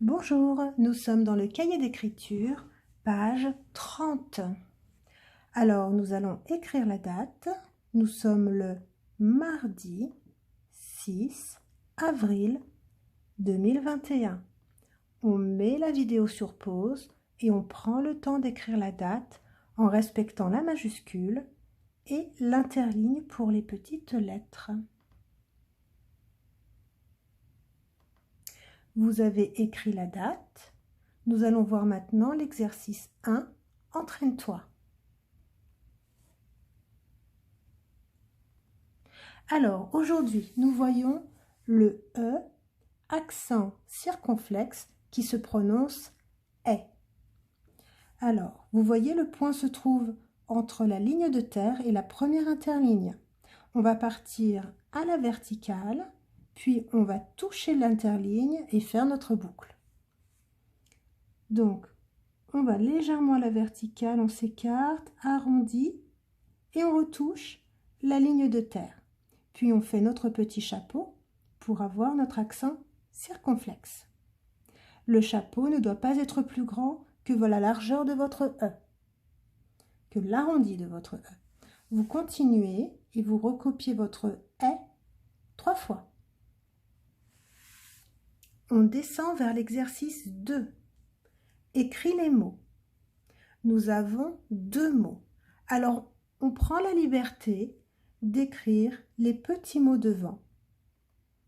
Bonjour, nous sommes dans le cahier d'écriture, page 30. Alors, nous allons écrire la date. Nous sommes le mardi 6 avril 2021. On met la vidéo sur pause et on prend le temps d'écrire la date en respectant la majuscule et l'interligne pour les petites lettres. Vous avez écrit la date. Nous allons voir maintenant l'exercice 1. Entraîne-toi. Alors, aujourd'hui, nous voyons le E, accent circonflexe, qui se prononce « est ». Alors, vous voyez, le point se trouve entre la ligne de terre et la première interligne. On va partir à la verticale, puis on va toucher l'interligne et faire notre boucle. Donc, on va légèrement à la verticale, on s'écarte, arrondit et on retouche la ligne de terre. Puis on fait notre petit chapeau pour avoir notre accent circonflexe. Le chapeau ne doit pas être plus grand que la largeur de votre E, que l'arrondi de votre E. Vous continuez et vous recopiez votre « 3 fois. On descend vers l'exercice 2. Écris les mots. Nous avons 2 mots. Alors, on prend la liberté d'écrire les petits mots devant.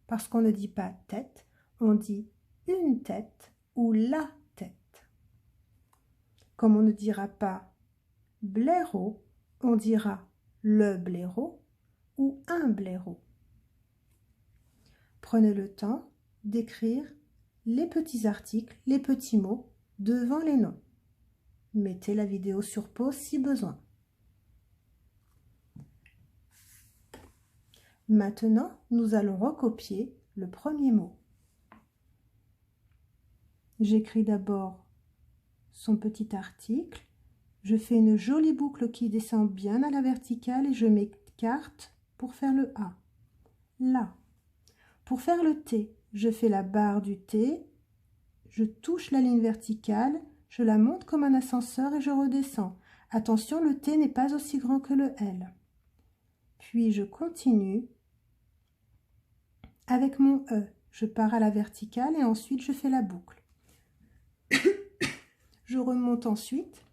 Parce qu'on ne dit pas tête, on dit une tête ou la tête. Comme on ne dira pas blaireau, on dira le blaireau ou un blaireau. Prenez le temps d'écrire les petits articles, les petits mots devant les noms. Mettez la vidéo sur pause si besoin. Maintenant, nous allons recopier le premier mot. J'écris d'abord son petit article. Je fais une jolie boucle qui descend bien à la verticale et je m'écarte pour faire le A. Là. Pour faire le T, je fais la barre du T, je touche la ligne verticale, je la monte comme un ascenseur et je redescends. Attention, le T n'est pas aussi grand que le L. Puis je continue. Avec mon E, je pars à la verticale et ensuite je fais la boucle. Je remonte ensuite.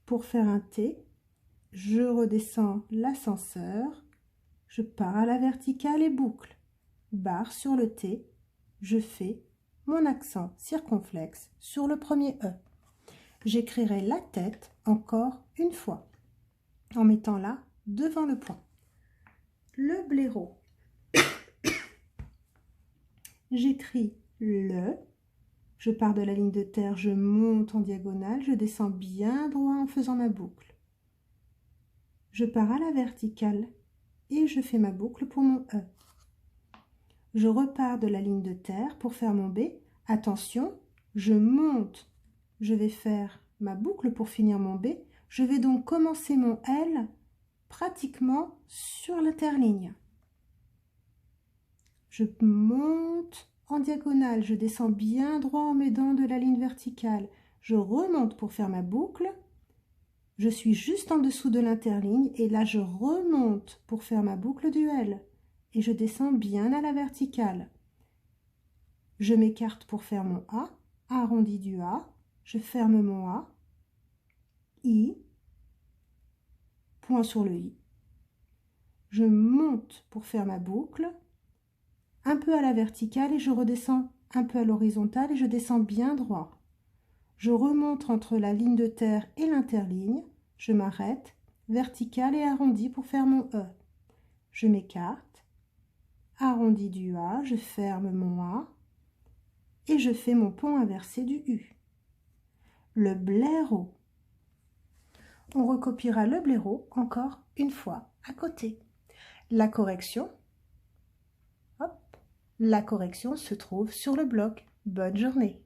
Pour faire un T, je redescends l'ascenseur, je pars à la verticale et boucle. Barre sur le T, je fais mon accent circonflexe sur le premier E. J'écrirai la tête encore une fois, en mettant là devant le point. Le blaireau. J'écris le, je pars de la ligne de terre, je monte en diagonale, je descends bien droit en faisant ma boucle. Je pars à la verticale et je fais ma boucle pour mon E. Je repars de la ligne de terre pour faire mon B. Attention, je monte, je vais faire ma boucle pour finir mon B. Je vais donc commencer mon L pratiquement sur l'interligne. Je monte en diagonale, je descends bien droit en m'aidant de la ligne verticale. Je remonte pour faire ma boucle. Je suis juste en dessous de l'interligne et là je remonte pour faire ma boucle du L. Et je descends bien à la verticale. Je m'écarte pour faire mon A, arrondi du A. Je ferme mon A. I. Point sur le I. Je monte pour faire ma boucle, un peu à la verticale et je redescends un peu à l'horizontale et je descends bien droit. Je remonte entre la ligne de terre et l'interligne, je m'arrête, verticale et arrondi pour faire mon E. Je m'écarte, arrondi du A, je ferme mon A et je fais mon pont inversé du U. Le blaireau. On recopiera le blaireau encore une fois à côté. La correction, hop, la correction se trouve sur le bloc. Bonne journée.